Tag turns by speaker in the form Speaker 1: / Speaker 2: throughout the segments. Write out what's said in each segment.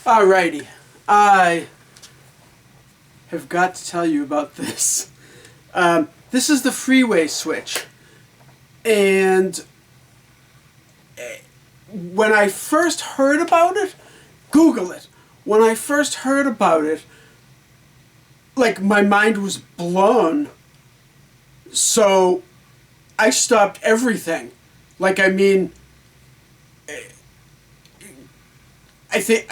Speaker 1: Alrighty, I have got to tell you about this. This is the freeway switch, and when I first heard about it, Google it. When I first heard about it, like, my mind was blown. So I stopped everything. Like, I mean, I think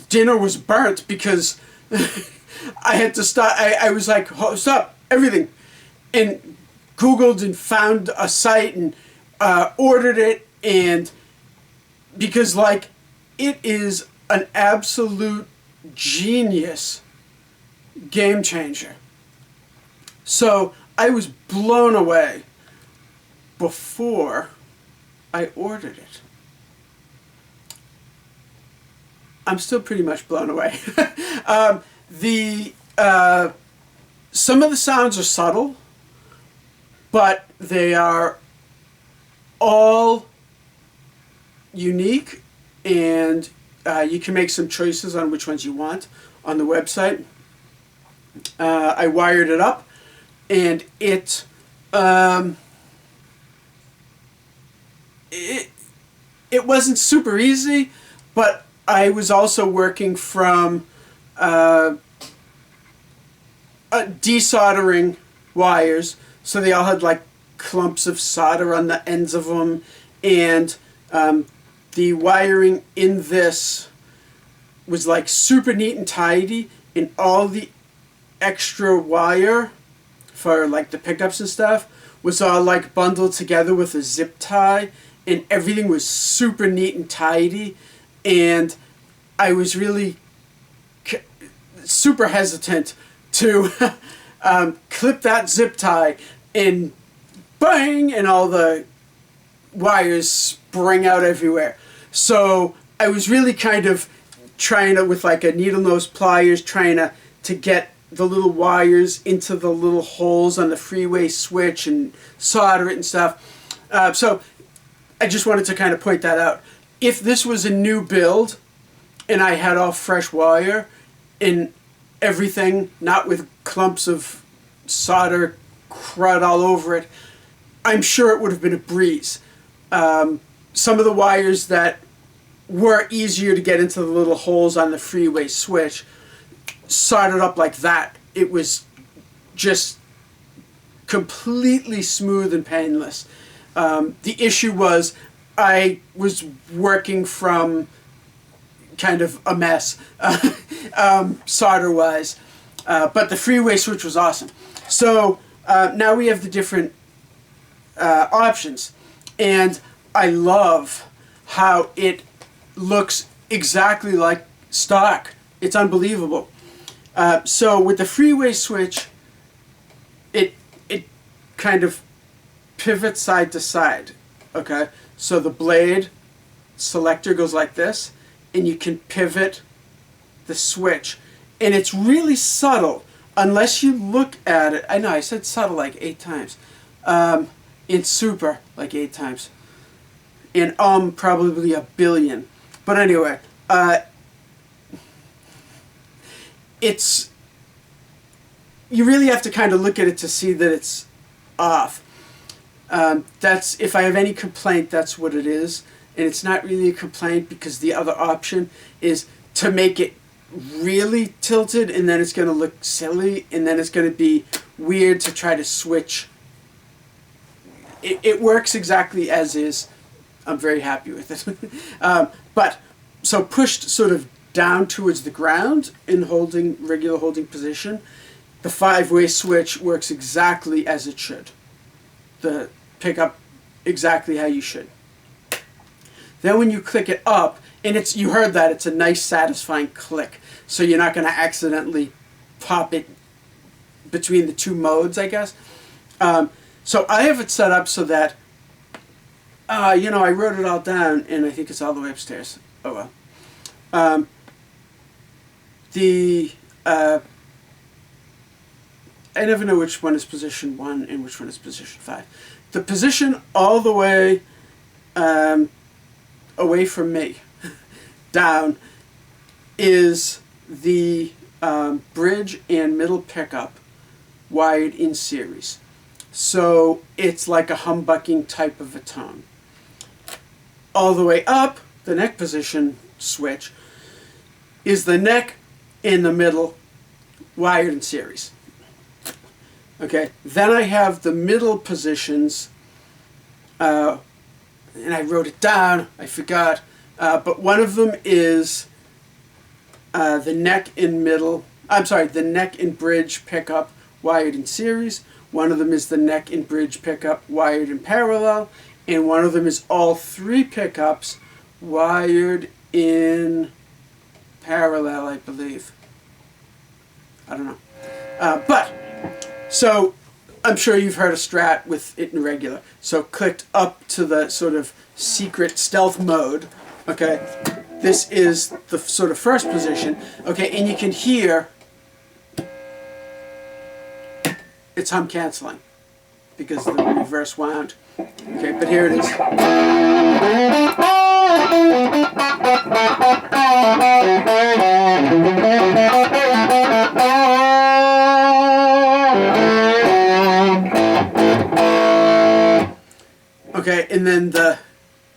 Speaker 1: dinner was burnt because I had to stop. I was like, oh, stop everything, and Googled and found a site and ordered it, and because, like, it is an absolute genius game changer. So I was blown away before I ordered it. I'm still pretty much blown away. Some of the sounds are subtle, but they are all unique, and you can make some choices on which ones you want on the website. I wired it up, and it wasn't super easy, but I was also working from desoldering wires, so they all had like clumps of solder on the ends of them, and the wiring in this was like super neat and tidy, and all the extra wire for like the pickups and stuff was all like bundled together with a zip tie, and everything was super neat and tidy. And I was really super hesitant to clip that zip tie, and bang, and all the wires spring out everywhere. So I was really kind of trying to, with like a needle nose pliers, trying to get the little wires into the little holes on the freeway switch and solder it and stuff. So I just wanted to kind of point that out. If this was a new build and I had all fresh wire and everything, not with clumps of solder crud all over it, I'm sure it would have been a breeze. Some of the wires that were easier to get into the little holes on the freeway switch soldered up like that. It was just completely smooth and painless. The issue was I was working from kind of a mess, solder-wise, but the freeway switch was awesome. So now we have the different options, and I love how it looks exactly like stock. It's unbelievable. So with the freeway switch, it kind of pivots side to side. Okay, so the blade selector goes like this, and you can pivot the switch, and it's really subtle unless you look at it. I know I said subtle like 8 times. It's super like 8 times, and probably a billion. But anyway, it's, you really have to kind of look at it to see that it's off. That's, if I have any complaint, that's what it is. And it's not really a complaint, because the other option is to make it really tilted, and then it's going to look silly, and then it's going to be weird to try to switch. It works exactly as is. I'm very happy with it. But so pushed sort of down towards the ground in regular holding position, the 5-way switch works exactly as it should. The pickup exactly how you should. Then when you click it up, and it's, you heard that, it's a nice satisfying click, so you're not going to accidentally pop it between the two modes, I guess. So I have it set up so that You know, I wrote it all down, and I think it's all the way upstairs. Oh well. Um, the I never know which one is position 1 and which one is position 5. The position all the way away from me, down, is the bridge and middle pickup wired in series. So it's like a humbucking type of a tone. All the way up, the neck position switch, is the neck in the middle wired in series. Okay, then I have the middle positions, and I wrote it down, I forgot, but one of them is the neck in middle, the neck and bridge pickup wired in series. One of them is the neck and bridge pickup wired in parallel, and one of them is all 3 pickups wired in parallel, I believe. I don't know. So I'm sure you've heard a Strat with it in regular. So clicked up to the sort of secret stealth mode. Okay, this is the sort of first position. Okay, and you can hear it's hum canceling because of the reverse wound. Okay, but here it is. Okay, and then the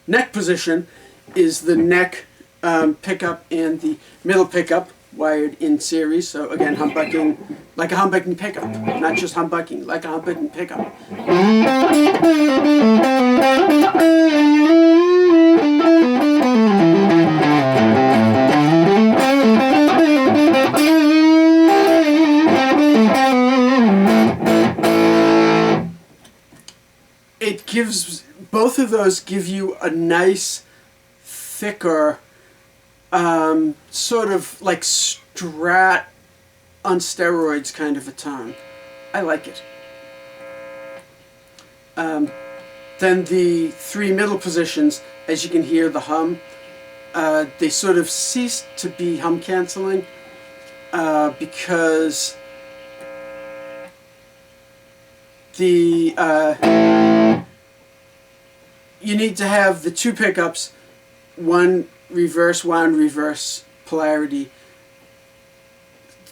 Speaker 1: neck position is the neck pickup and the middle pickup wired in series. So again, humbucking, like a humbucking pickup. Not just humbucking, like a humbucking pickup. It gives, both of those give you a nice, thicker, sort of like Strat on steroids kind of a tone. I like it. Then the 3 middle positions, as you can hear the hum, they sort of cease to be hum canceling because the you need to have the 2 pickups, one reverse wound, reverse polarity,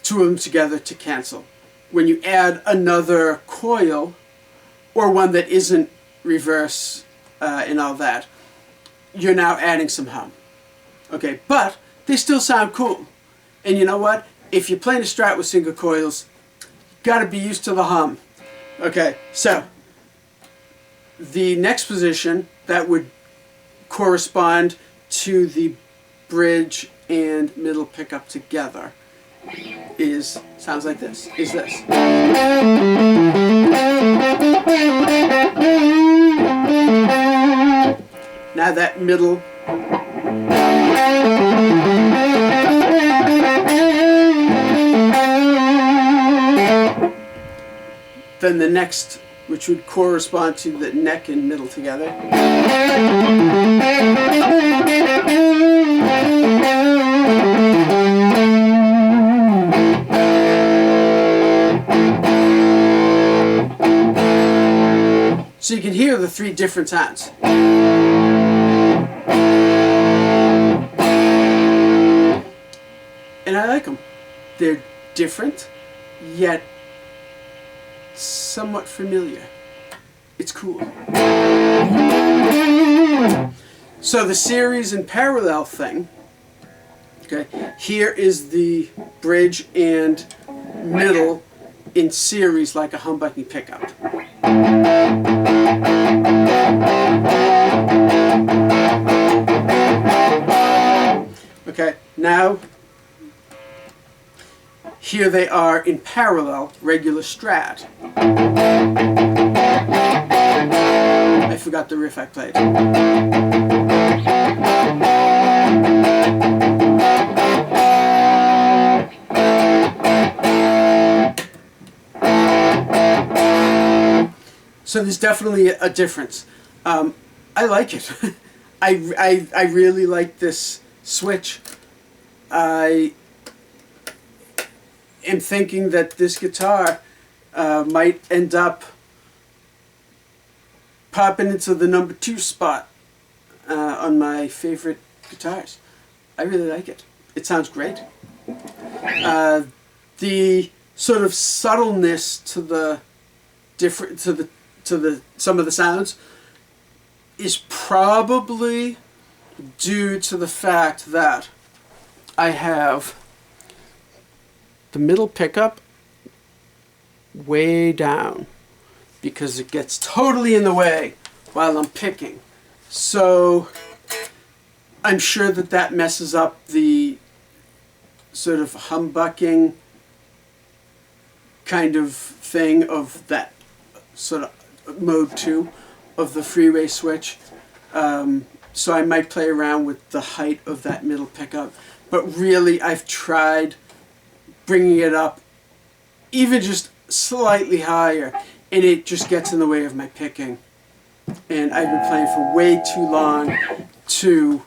Speaker 1: 2 of them together to cancel. When you add another coil, or one that isn't reverse and all that, you're now adding some hum. Okay, but they still sound cool. And you know what? If you're playing a Strat with single coils, you've got to be used to the hum. Okay, so the next position that would correspond to the bridge and middle pickup together sounds like this, is this. Now that middle then the next, which would correspond to the neck and middle together. So you can hear the 3 different sounds. And I like them. They're different, yet somewhat familiar. It's cool. So the series and parallel thing, okay, here is the bridge and middle in series like a humbucking pickup. Okay, now here they are in parallel, regular Strat. I forgot the riff I played. So there's definitely a difference. I like it. I really like this switch. I am thinking that this guitar might end up popping into the number 2 spot on my favorite guitars. I really like it. It sounds great. The sort of subtleness to the different to the some of the sounds is probably due to the fact that I have the middle pickup way down because it gets totally in the way while I'm picking. So I'm sure that that messes up the sort of humbucking kind of thing of that sort of mode 2 of the freeway switch. So I might play around with the height of that middle pickup. But really, I've tried bringing it up even just slightly higher, and it just gets in the way of my picking. And I've been playing for way too long to...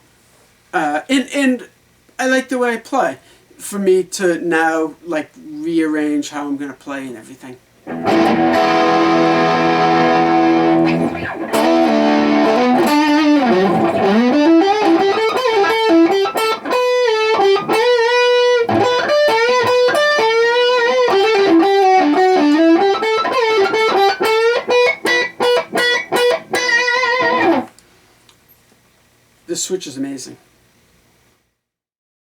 Speaker 1: and I like the way I play. For me to now, like, rearrange how I'm going to play and everything. This switch is amazing.